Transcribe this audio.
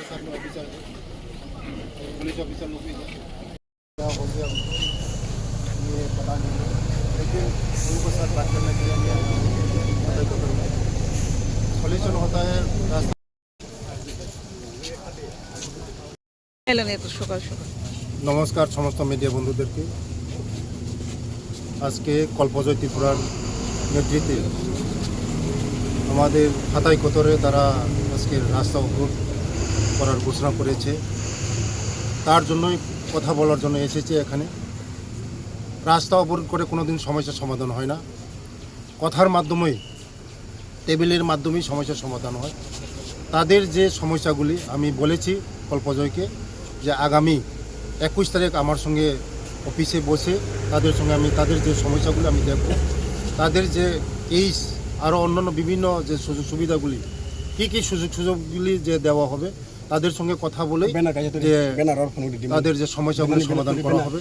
Officer police officer लोग भी हैं। क्या हो गया ये पता नहीं है, लेकिन उनको साथ बात करने के लिए मैं मदद करूँगा। सॉल्यूशन होता है रास्ता। এলেন এত সকাল সকাল। নমস্কার সমস্ত মিডিয়া বন্ধুদেরকে। আজকে কল্পজয় ত্রিপুরার নেতৃত্বে আমাদের হাতাই কোতরে তারা আজকে রাস্তা অবরোধ করার ঘোষণা করেছে। তার জন্যই কথা বলার জন্য এসেছে এখানে। রাস্তা অবরোধ করে কোনো দিন সমস্যার সমাধান হয় না, কথার মাধ্যমেই টেবিলের মাধ্যমেই সমস্যার সমাধান হয়। তাদের যে সমস্যাগুলি আমি বলেছি কল্পজয়কে যে আগামী 21 তারিখ আমার সঙ্গে অফিসে বসে তাদের সঙ্গে আমি তাদের যে সমস্যাগুলি আমি দেখব, তাদের যে এই আরও অন্যান্য বিভিন্ন যে সুযোগ সুবিধাগুলি কী সুযোগগুলি যে দেওয়া হবে তাদের সঙ্গে কথা বলে যে তাদের যে সমস্যাগুলি সমাধান করা হবে।